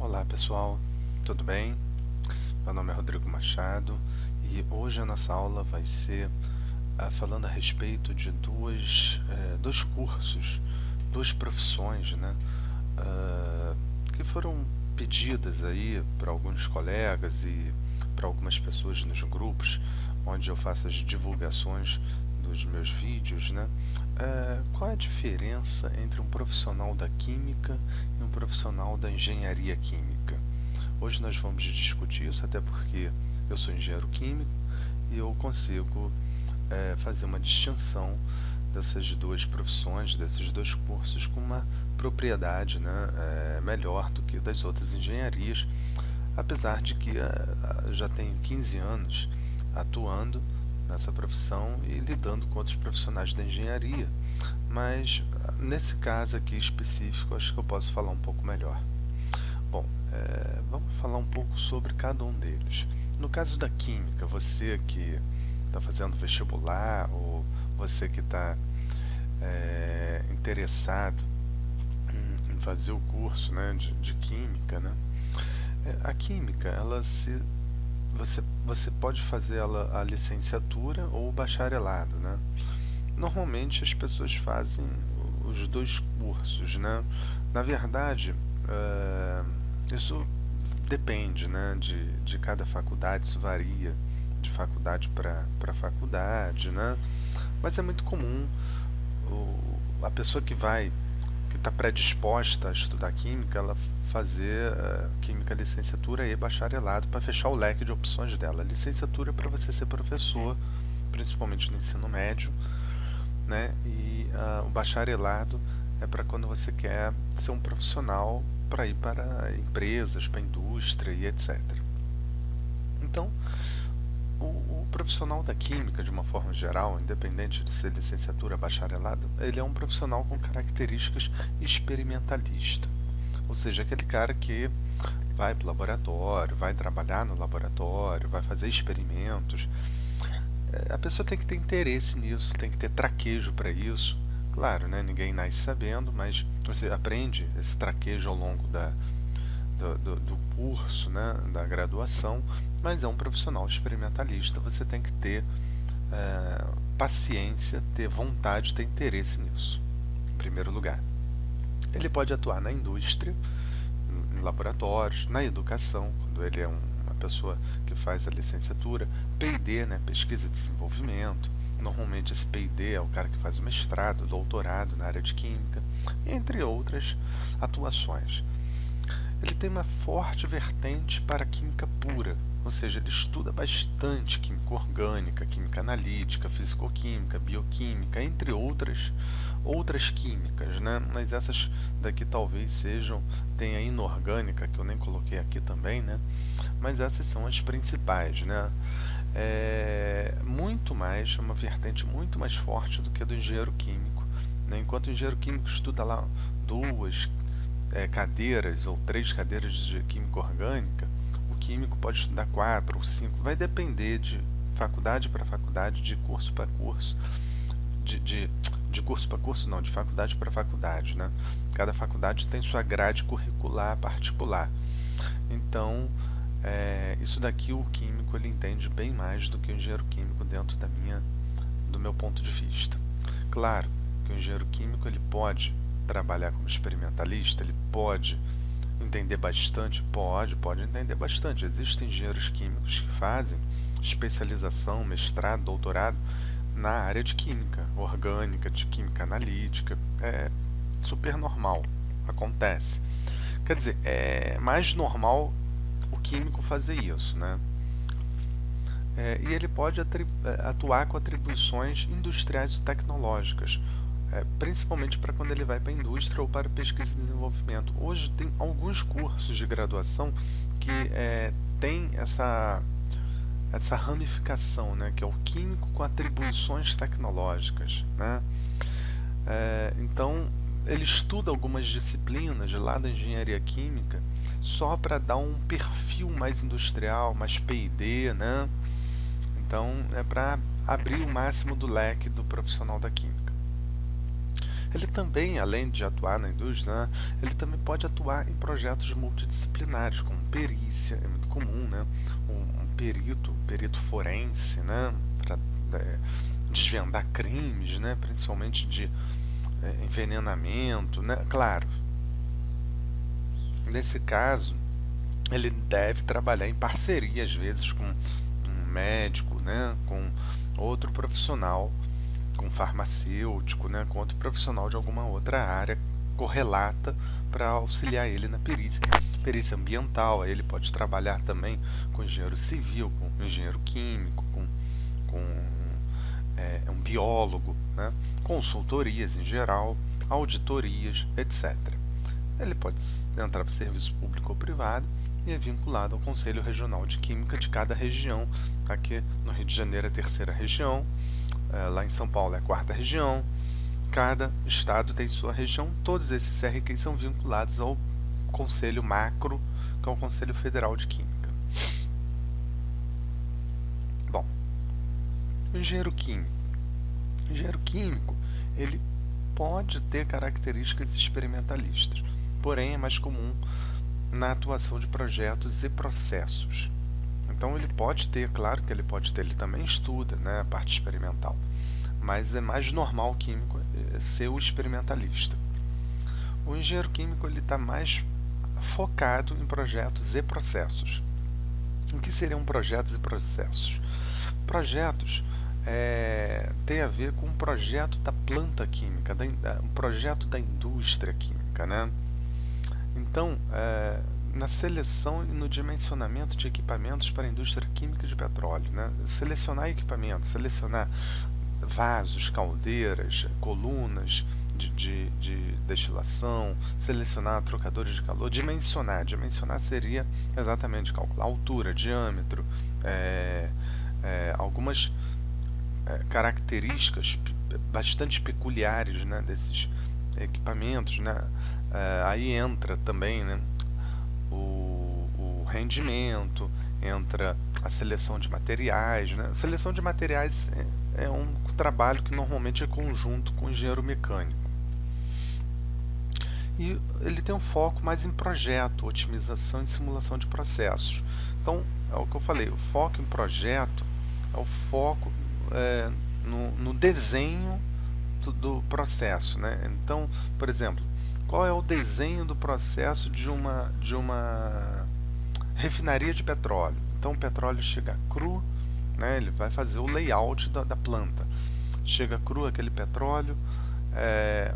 Olá pessoal, tudo bem? Meu nome é Rodrigo Machado e hoje a nossa aula vai ser falando a respeito de dois cursos, duas profissões, né, que foram pedidas aí para alguns colegas e para algumas pessoas nos grupos onde eu faço as divulgações dos meus vídeos, né? Qual é a diferença entre um profissional da química e um profissional da engenharia química? Hoje nós vamos discutir isso, até porque eu sou engenheiro químico e eu consigo fazer uma distinção dessas duas profissões, desses dois cursos, com uma propriedade, né, melhor do que das outras engenharias, apesar de que já tenho 15 anos atuando nessa profissão e lidando com outros profissionais da engenharia, mas nesse caso aqui específico acho que eu posso falar um pouco melhor. Bom, vamos falar um pouco sobre cada um deles. No caso da química, você que está fazendo vestibular ou você que está interessado em fazer o curso, né, de química, né? A química, você pode fazer a licenciatura ou o bacharelado, né? Normalmente as pessoas fazem os dois cursos, né? Na verdade, isso depende, né, de cada faculdade, isso varia de faculdade para faculdade, né? Mas é muito comum a pessoa que está predisposta a estudar química, ela fazer química licenciatura e bacharelado para fechar o leque de opções dela. A licenciatura é para você ser professor, principalmente no ensino médio, né? E o bacharelado é para quando você quer ser um profissional para ir para empresas, para a indústria e etc. Então, o profissional da química, de uma forma geral, independente de ser licenciatura ou bacharelado, ele é um profissional com características experimentalista. Ou seja, aquele cara que vai para o laboratório, vai trabalhar no laboratório, vai fazer experimentos. A pessoa tem que ter interesse nisso, tem que ter traquejo para isso. Claro, né, ninguém nasce sabendo, mas você aprende esse traquejo ao longo do curso, né, da graduação, mas é um profissional experimentalista, você tem que ter paciência, ter vontade, ter interesse nisso, em primeiro lugar. Ele pode atuar na indústria, em laboratórios, na educação, quando ele é uma pessoa que faz a licenciatura, P&D, né, pesquisa e desenvolvimento. Normalmente esse P&D é o cara que faz o mestrado, doutorado na área de química, entre outras atuações. Ele tem uma forte vertente para a química pura, ou seja, ele estuda bastante química orgânica, química analítica, fisicoquímica, bioquímica, entre outras químicas, né? Mas essas daqui talvez tem a inorgânica, que eu nem coloquei aqui também, né? Mas essas são as principais, né? Uma vertente muito mais forte do que a do engenheiro químico, né? Enquanto o engenheiro químico estuda lá duas cadeiras ou 3 cadeiras de química orgânica, o químico pode estudar 4 ou 5, vai depender de faculdade para faculdade, de curso para curso, de curso para curso não, de faculdade para faculdade, né? Cada faculdade tem sua grade curricular particular. Então, isso daqui o químico ele entende bem mais do que o engenheiro químico dentro do meu ponto de vista. Claro que o engenheiro químico ele pode trabalhar como experimentalista, ele pode entender bastante, pode entender bastante. Existem engenheiros químicos que fazem especialização, mestrado, doutorado na área de química orgânica, de química analítica. É super normal, acontece. Quer dizer, é mais normal o químico fazer isso, né? E ele pode atuar com atribuições industriais e tecnológicas, principalmente para quando ele vai para a indústria ou para pesquisa e desenvolvimento. Hoje tem alguns cursos de graduação que tem essa ramificação, né, que é o químico com atribuições tecnológicas, né? Então, ele estuda algumas disciplinas lá da engenharia química só para dar um perfil mais industrial, mais P&D, né? Então, é para abrir o máximo do leque do profissional da química. Ele também, além de atuar na indústria, né, ele também pode atuar em projetos multidisciplinares, como perícia, é muito comum, né? Um perito forense, né? Para desvendar crimes, né? Principalmente de envenenamento, né? Claro, nesse caso, ele deve trabalhar em parceria, às vezes, com um médico, né? Com outro profissional, com farmacêutico, né? Com outro profissional de alguma outra área correlata para auxiliar ele na perícia. Perícia ambiental, aí ele pode trabalhar também com engenheiro civil, com engenheiro químico, com um biólogo, né? Consultorias em geral, auditorias, etc. Ele pode entrar para o serviço público ou privado e é vinculado ao Conselho Regional de Química de cada região. Aqui no Rio de Janeiro é a terceira região, lá em São Paulo é a quarta região. Cada estado tem sua região. Todos esses CRQs são vinculados ao Conselho Macro, que é o Conselho Federal de Química. Bom, o engenheiro químico. O engenheiro químico, ele pode ter características experimentalistas, porém é mais comum na atuação de projetos e processos. Então ele pode ter, claro que ele pode ter, ele também estuda, né, a parte experimental, mas é mais normal o químico ser o experimentalista. O engenheiro químico ele está mais focado em projetos e processos. O que seriam projetos e processos? Projetos tem a ver com o projeto da planta química, um projeto da indústria química, né? Então, na seleção e no dimensionamento de equipamentos para a indústria química de petróleo, né? Selecionar equipamentos, selecionar vasos, caldeiras, colunas de destilação, selecionar trocadores de calor, dimensionar. Dimensionar seria exatamente calcular altura, diâmetro, algumas características bastante peculiares, né, desses equipamentos, né? Aí entra também, né, o rendimento, entra a seleção de materiais, né? A seleção de materiais é um trabalho que normalmente é conjunto com o engenheiro mecânico. E ele tem um foco mais em projeto, otimização e simulação de processos. Então, é o que eu falei, o foco em projeto é o foco no desenho do processo, né? Então, por exemplo, qual é o desenho do processo de uma refinaria de petróleo? Então, o petróleo chega cru, né? Ele vai fazer o layout da planta. Chega cru aquele petróleo,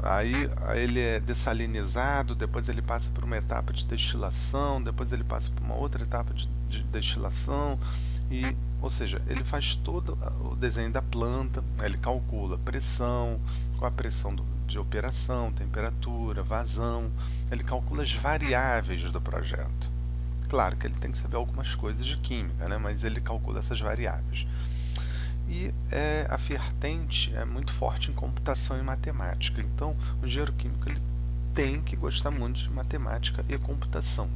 aí ele é dessalinizado, depois ele passa por uma etapa de destilação, depois ele passa por uma outra etapa de destilação, ou seja, ele faz todo o desenho da planta, ele calcula pressão, qual a pressão de operação, temperatura, vazão, ele calcula as variáveis do projeto. Claro que ele tem que saber algumas coisas de química, né? Mas ele calcula essas variáveis. E a vertente é muito forte em computação e matemática. Então, o engenheiro químico ele tem que gostar muito de matemática e computação.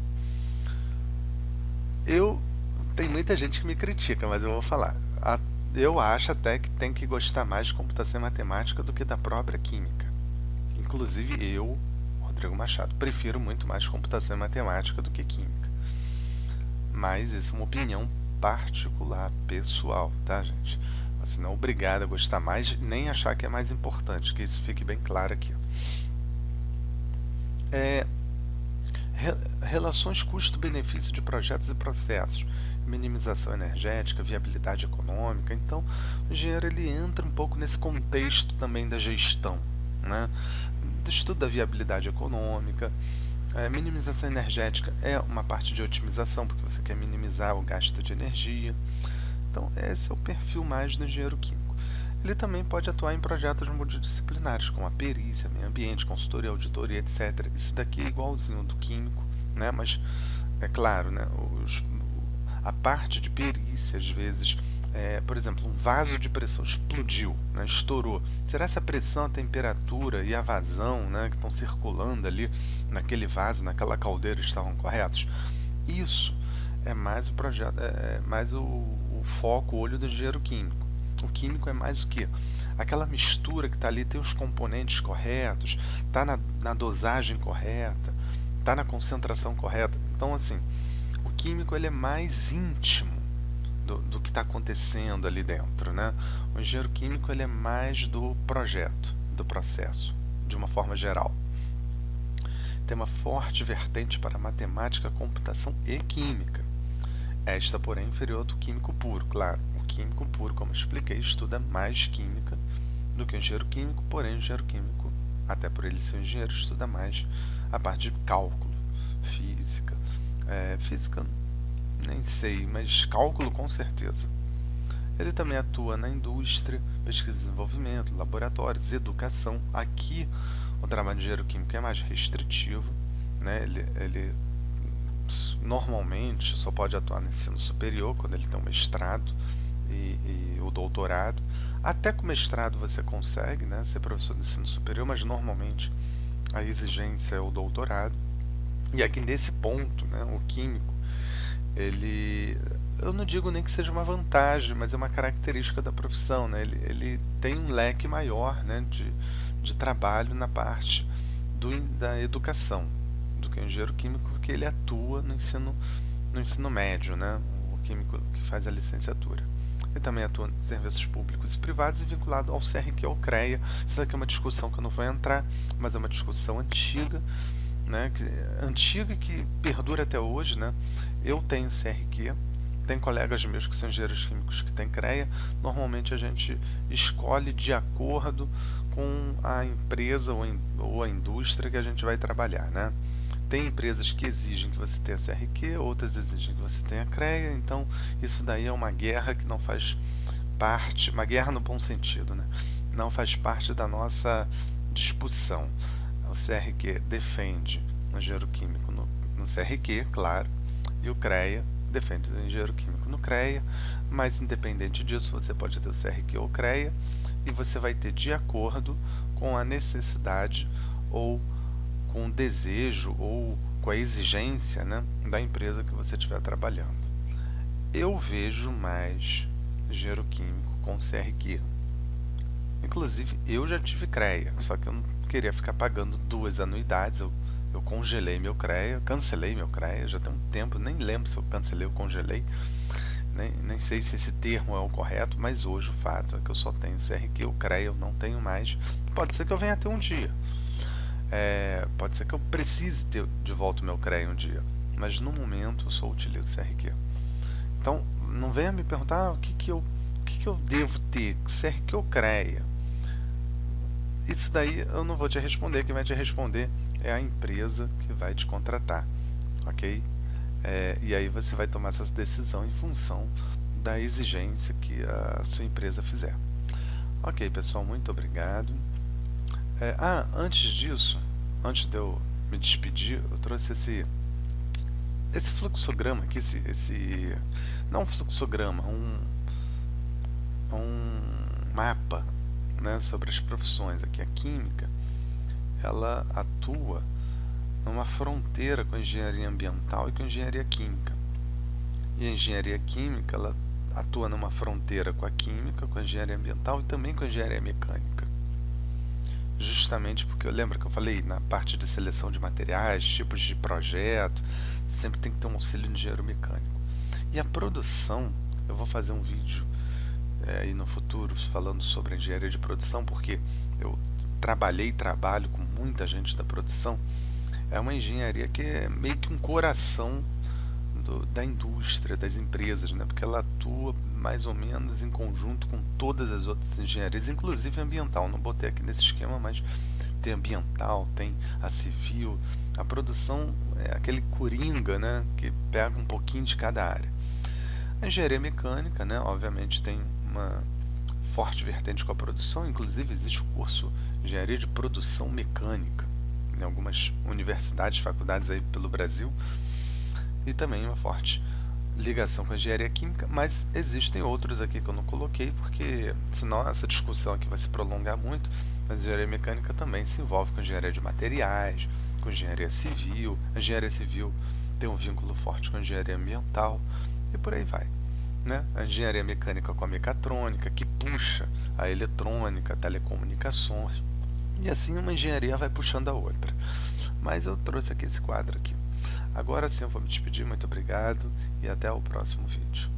Tem muita gente que me critica, mas eu vou falar. Eu acho até que tem que gostar mais de computação e matemática do que da própria química. Inclusive eu, Rodrigo Machado, prefiro muito mais computação e matemática do que química. Mas isso é uma opinião particular, pessoal, tá, gente? Você não é obrigado a gostar mais, nem achar que é mais importante, que isso fique bem claro aqui. Relações custo-benefício de projetos e processos, minimização energética, viabilidade econômica. Então, o engenheiro ele entra um pouco nesse contexto também da gestão, né? Do estudo da viabilidade econômica. Minimização energética é uma parte de otimização, porque você quer minimizar o gasto de energia. Então, esse é o perfil mais do engenheiro químico. Ele também pode atuar em projetos multidisciplinares, como a perícia, meio ambiente, consultoria, auditoria, etc. Isso daqui é igualzinho do químico, né? Mas, é claro, né? A parte de perícia, às vezes, por exemplo, um vaso de pressão explodiu, né? Estourou. Será que a pressão, a temperatura e a vazão, né, que estão circulando ali naquele vaso, naquela caldeira, estavam corretos? Isso é mais o projeto, mais o foco, o olho do engenheiro químico. O químico é mais o quê? aquela mistura que está ali tem os componentes corretos, está na dosagem correta, está na concentração correta. Então, assim, o químico ele é mais íntimo do que está acontecendo ali dentro, né? O engenheiro químico ele é mais do projeto, do processo, de uma forma geral. Tem uma forte vertente para matemática, computação e química. Esta, porém, é inferior do químico puro, claro. O químico puro, como eu expliquei, estuda mais química do que o engenheiro químico, porém o engenheiro químico, até por ele ser um engenheiro, estuda mais a parte de cálculo, física. Física, nem sei, mas cálculo com certeza. Ele também atua na indústria, pesquisa e desenvolvimento, laboratórios, educação. Aqui, o trabalho de engenheiro químico é mais restritivo, né? Ele normalmente só pode atuar no ensino superior, quando ele tem um mestrado e o doutorado. Até com o mestrado você consegue, né, ser professor do ensino superior, mas normalmente a exigência é o doutorado. E aqui nesse ponto, né, o químico, eu não digo nem que seja uma vantagem, mas é uma característica da profissão, né? Ele tem um leque maior, né, de trabalho na parte da educação do que o engenheiro químico, porque ele atua no ensino médio, né? O químico que faz a licenciatura. Ele também atua em serviços públicos e privados e vinculado ao CRQ ou CREA. Isso aqui é uma discussão que eu não vou entrar, mas é uma discussão antiga, né? Antiga e que perdura até hoje, né? Eu tenho CRQ, tem colegas meus que são engenheiros químicos que têm CREA. Normalmente a gente escolhe de acordo com a empresa ou a indústria que a gente vai trabalhar, né? Tem empresas que exigem que você tenha CRQ, outras exigem que você tenha CREA, então isso daí é uma guerra que não faz parte, uma guerra no bom sentido, né? Não faz parte da nossa discussão. O CRQ defende o engenheiro químico no CRQ, claro, e o CREA defende o engenheiro químico no CREA, mas independente disso, você pode ter o CRQ ou o CREA, e você vai ter de acordo com a necessidade ou com o desejo ou com a exigência, né, da empresa que você estiver trabalhando. Eu vejo mais engenheiro químico com CRQ. Inclusive, eu já tive CREA, só que eu não queria ficar pagando 2 anuidades. Eu congelei meu CREA, cancelei meu CREA, já tem um tempo, nem lembro se eu cancelei ou congelei. Nem sei se esse termo é o correto, mas hoje o fato é que eu só tenho CRQ, o CREA eu não tenho mais. Pode ser que eu venha ter um dia. Pode ser que eu precise ter de volta o meu CREA um dia, mas no momento eu só utilizo CRQ. Então, não venha me perguntar o que eu devo ter, CRQ ou CREA. Isso daí eu não vou te responder, quem vai te responder é a empresa que vai te contratar, ok? E aí você vai tomar essa decisão em função da exigência que a sua empresa fizer. Ok, pessoal, muito obrigado. Antes disso, antes de eu me despedir, eu trouxe esse fluxograma aqui, não um fluxograma, um mapa, né, sobre as profissões. Aqui a química, ela atua numa fronteira com a engenharia ambiental e com a engenharia química. E a engenharia química, ela atua numa fronteira com a química, com a engenharia ambiental e também com a engenharia mecânica. Justamente porque eu lembro que eu falei na parte de seleção de materiais, tipos de projeto, sempre tem que ter um auxílio de engenheiro mecânico. E a produção, eu vou fazer um vídeo aí no futuro falando sobre a engenharia de produção, porque eu trabalhei e trabalho com muita gente da produção. É uma engenharia que é meio que um coração da indústria, das empresas, né? Porque ela atua mais ou menos em conjunto com todas as outras engenharias, inclusive ambiental. Não botei aqui nesse esquema, mas tem ambiental, tem a civil. A produção é aquele coringa, né, que pega um pouquinho de cada área. A engenharia mecânica, né, obviamente tem uma forte vertente com a produção, inclusive existe o curso de engenharia de produção mecânica em algumas universidades, faculdades aí pelo Brasil, e também uma forte ligação com a engenharia química, mas existem outros aqui que eu não coloquei, porque senão essa discussão aqui vai se prolongar muito. Mas a engenharia mecânica também se envolve com engenharia de materiais, com engenharia civil. A engenharia civil tem um vínculo forte com a engenharia ambiental e por aí vai. né? A engenharia mecânica com a mecatrônica, que puxa a eletrônica, telecomunicações, e assim uma engenharia vai puxando a outra. Mas eu trouxe aqui esse quadro aqui. Agora sim eu vou me despedir, muito obrigado e até o próximo vídeo.